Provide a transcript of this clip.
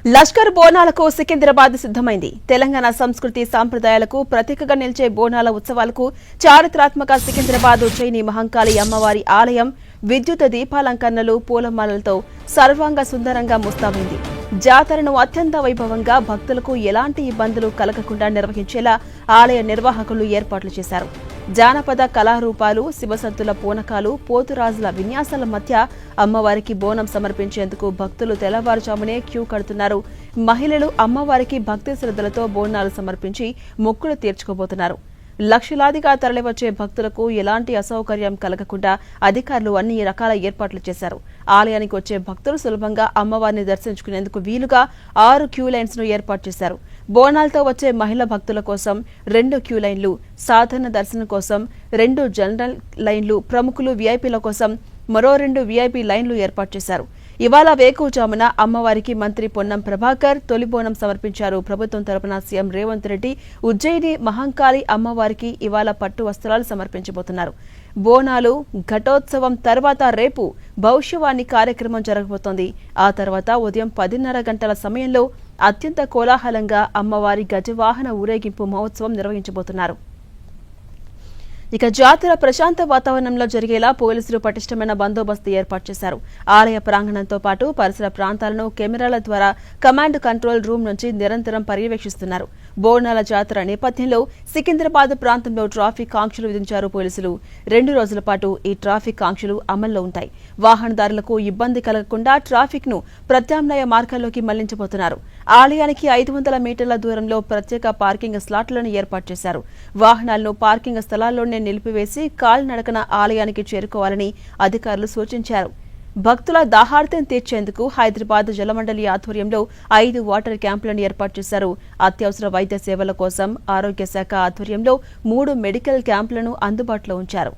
లష్కర్ బోనాలకు సికింద్రాబాద్ సిద్ధమైంది. తెలంగాణ సంస్కృతి సాంప్రదాయాలకు ప్రతీకగా నిలిచే బోనాల ఉత్సవాలకు చారిత్రాత్మక సికింద్రాబాద్ ఉజ్జయిని మహంకాళి అమ్మవారి ఆలయం విద్యుత్ దీపాలంకరణలు పూలమాలలతో సర్వాంగ సుందరంగా ముస్తాబైంది. జాతరను అత్యంత వైభవంగా భక్తులకు ఎలాంటి ఇబ్బందులు కలగకుండా నిర్వహించేలా ఆలయ నిర్వాహకులు ఏర్పాట్లు చేశారు. జానపద కళారూపాలు, శివసత్తుల పూనకాలు, పోతురాజుల విన్యాసాల మధ్య అమ్మవారికి బోనం సమర్పించేందుకు భక్తులు తెల్లవారుజామునే క్యూ కడుతున్నారు. మహిళలు అమ్మవారికి భక్తి శ్రద్ధలతో బోనాలు సమర్పించి మొక్కులు తీర్చుకోబోతున్నారు. లక్షలాదిగా తరలివచ్చే భక్తులకు ఎలాంటి అసౌకర్యం కలగకుండా అధికారులు అన్ని రకాల ఏర్పాట్లు చేశారు. ఆలయానికి వచ్చే భక్తులు సులభంగా అమ్మవారిని దర్శించుకునేందుకు వీలుగా 6 క్యూ లైన్స్ ను ఏర్పాటు చేశారు. బోనాలతో వచ్చే మహిళా భక్తుల కోసం 2 క్యూ లైన్లు, సాధారణ దర్శనం కోసం 2 జనరల్ లైన్లు, ప్రముఖులు వీఐపీల కోసం మరో 2 వీఐపీ లైన్లు ఏర్పాటు చేశారు. ఇవాళ వేకువజామున అమ్మవారికి మంత్రి పొన్నం ప్రభాకర్ తొలి బోనం సమర్పించారు. ప్రభుత్వం తరపున సీఎం రేవంత్ రెడ్డి ఉజ్జయిని మహంకాళి అమ్మవారికి ఇవాళ పట్టు వస్త్రాలు సమర్పించబోతున్నారు. బోనాలు ఘటోత్సవం తర్వాత రేపు భవిష్యవాణి కార్యక్రమం జరగబోతోంది. ఆ తర్వాత ఉదయం 10:30 గంటల సమయంలో అత్యంత కోలాహలంగా అమ్మవారి గజవాహన ఊరేగింపు మహోత్సవం నిర్వహించబోతున్నారు. ఇక జాతర ప్రశాంత వాతావరణంలో జరిగేలా పోలీసులు పటిష్టమైన బందోబస్తు ఏర్పాటు చేశారు. ఆలయ ప్రాంగణంతో పాటు పరిసర ప్రాంతాలను కెమెరాల ద్వారా కమాండ్ కంట్రోల్ రూమ్ నుంచి నిరంతరం పర్యవేక్షిస్తున్నారు. బోనాల జాతర నేపథ్యంలో సికింద్రాబాద్ ప్రాంతంలో ట్రాఫిక్ ఆంక్షలు విధించారు పోలీసులు. 2 రోజుల పాటు ఈ ట్రాఫిక్ ఆంక్షలు అమల్లో ఉంటాయి. వాహనదారులకు ఇబ్బంది కలగకుండా ట్రాఫిక్ ను ప్రత్యామ్నాయ మార్గాల్లోకి మళ్లించబోతున్నారు. ఆలయానికి 500 మీటర్ల దూరంలో ప్రత్యేక పార్కింగ్ స్లాట్లను ఏర్పాటు చేశారు. వాహనాలను పార్కింగ్ స్థలాల్లోనే నిలిపివేసి కాలినడకన ఆలయానికి చేరుకోవాలని అధికారులు సూచించారు. భక్తుల దాహార్తిని తీర్చేందుకు హైదరాబాద్ జలమండలి ఆధ్వర్యంలో 5 వాటర్ క్యాంపులను ఏర్పాటు చేశారు. అత్యవసర వైద్య సేవల కోసం ఆరోగ్య శాఖ ఆధ్వర్యంలో 3 మెడికల్ క్యాంపులను అందుబాటులో ఉంచారు.